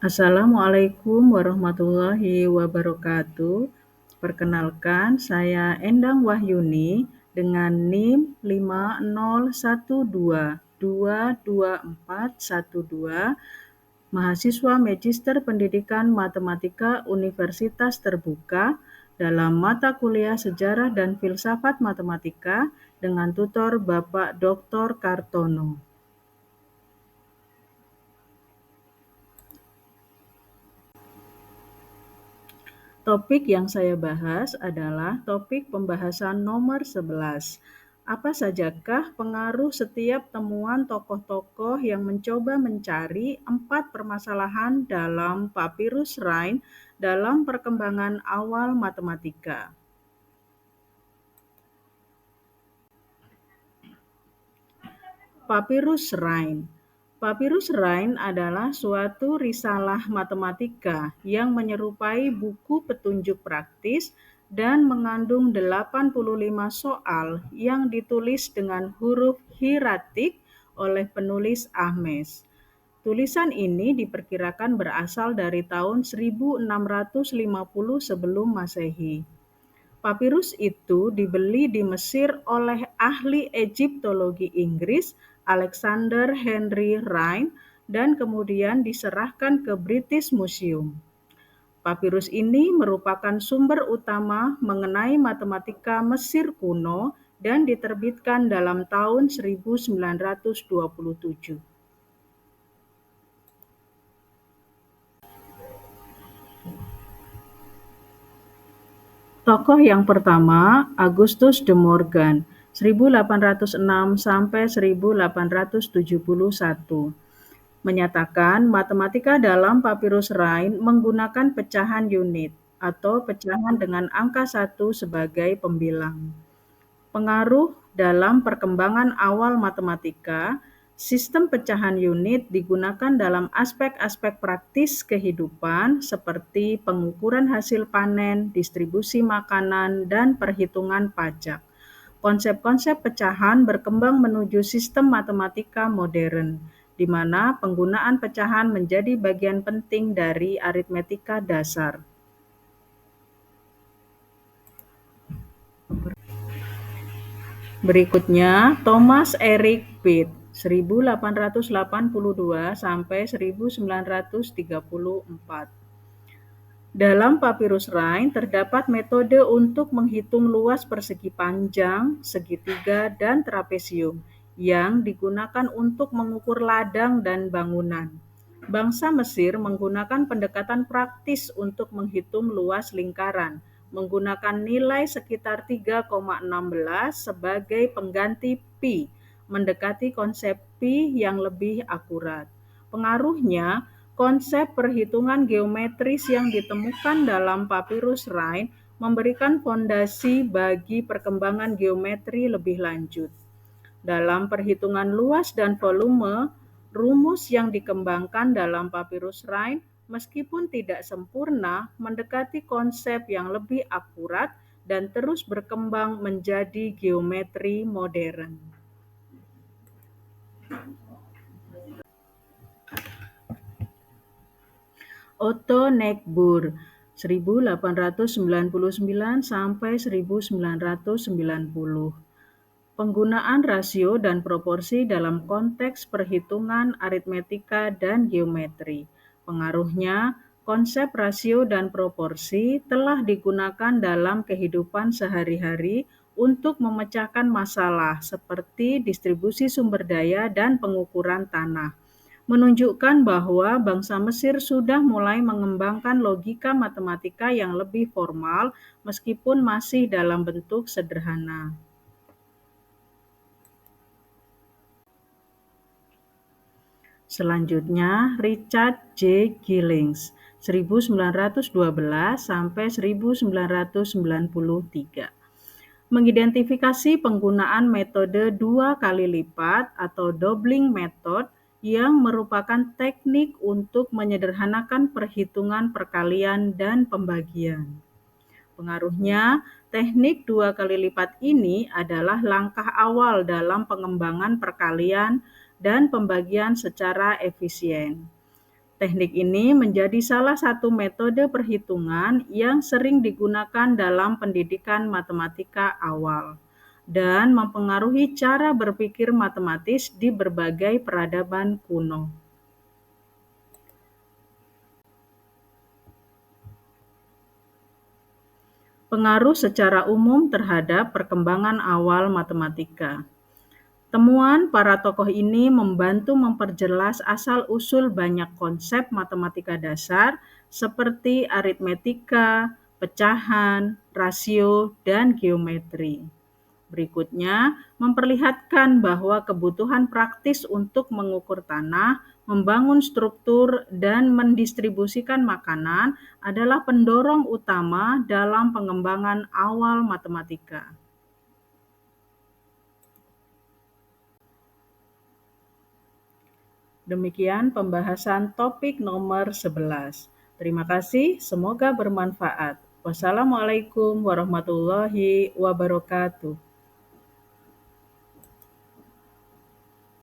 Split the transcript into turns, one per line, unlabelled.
Assalamualaikum warahmatullahi wabarakatuh. Perkenalkan, saya Endang Wahyuni dengan NIM 501222412, mahasiswa Magister Pendidikan Matematika Universitas Terbuka dalam mata kuliah Sejarah dan Filsafat Matematika dengan tutor Bapak Dr. Kartono. Topik yang saya bahas adalah topik pembahasan nomor 11. Apa sajakah pengaruh setiap temuan tokoh-tokoh yang mencoba mencari 4 permasalahan dalam Papyrus Rhind dalam perkembangan awal matematika? Papyrus Rhind. Papyrus Rhind adalah suatu risalah matematika yang menyerupai buku petunjuk praktis dan mengandung 85 soal yang ditulis dengan huruf hieratik oleh penulis Ahmes. Tulisan ini diperkirakan berasal dari tahun 1650 sebelum Masehi. Papirus itu dibeli di Mesir oleh ahli Egyptologi Inggris Alexander Henry Rhind dan kemudian diserahkan ke British Museum. Papirus ini merupakan sumber utama mengenai matematika Mesir kuno dan diterbitkan dalam tahun 1927. Tokoh yang pertama, Augustus de Morgan, 1806 sampai 1871, menyatakan matematika dalam Papyrus Rhind menggunakan pecahan unit atau pecahan dengan angka 1 sebagai pembilang. Pengaruh dalam perkembangan awal matematika, sistem pecahan unit digunakan dalam aspek-aspek praktis kehidupan seperti pengukuran hasil panen, distribusi makanan, dan perhitungan pajak. Konsep-konsep pecahan berkembang menuju sistem matematika modern, di mana penggunaan pecahan menjadi bagian penting dari aritmetika dasar. Berikutnya, Thomas Eric Pitt, 1882 sampai 1934. Dalam Papyrus Rhind terdapat metode untuk menghitung luas persegi panjang, segitiga, dan trapesium yang digunakan untuk mengukur ladang dan bangunan. Bangsa Mesir menggunakan pendekatan praktis untuk menghitung luas lingkaran, menggunakan nilai sekitar 3,16 sebagai pengganti pi, mendekati konsep pi yang lebih akurat. Pengaruhnya, konsep perhitungan geometris yang ditemukan dalam Papyrus Rhind memberikan fondasi bagi perkembangan geometri lebih lanjut. Dalam perhitungan luas dan volume, rumus yang dikembangkan dalam Papyrus Rhind meskipun tidak sempurna mendekati konsep yang lebih akurat dan terus berkembang menjadi geometri modern. Otto Negbur, 1899 sampai 1990. Penggunaan rasio dan proporsi dalam konteks perhitungan aritmetika dan geometri. Pengaruhnya, konsep rasio dan proporsi telah digunakan dalam kehidupan sehari-hari untuk memecahkan masalah seperti distribusi sumber daya dan pengukuran tanah, menunjukkan bahwa bangsa Mesir sudah mulai mengembangkan logika matematika yang lebih formal meskipun masih dalam bentuk sederhana. Selanjutnya, Richard J. Gillings, 1912 sampai 1993, mengidentifikasi penggunaan metode 2 kali lipat atau doubling method yang merupakan teknik untuk menyederhanakan perhitungan perkalian dan pembagian. Pengaruhnya, teknik 2 kali lipat ini adalah langkah awal dalam pengembangan perkalian dan pembagian secara efisien. Teknik ini menjadi salah satu metode perhitungan yang sering digunakan dalam pendidikan matematika awal dan mempengaruhi cara berpikir matematis di berbagai peradaban kuno. Pengaruh secara umum terhadap perkembangan awal matematika. Temuan para tokoh ini membantu memperjelas asal-usul banyak konsep matematika dasar seperti aritmetika, pecahan, rasio, dan geometri. Berikutnya, memperlihatkan bahwa kebutuhan praktis untuk mengukur tanah, membangun struktur, dan mendistribusikan makanan adalah pendorong utama dalam pengembangan awal matematika. Demikian pembahasan topik nomor 11. Terima kasih, semoga bermanfaat. Wassalamualaikum warahmatullahi wabarakatuh.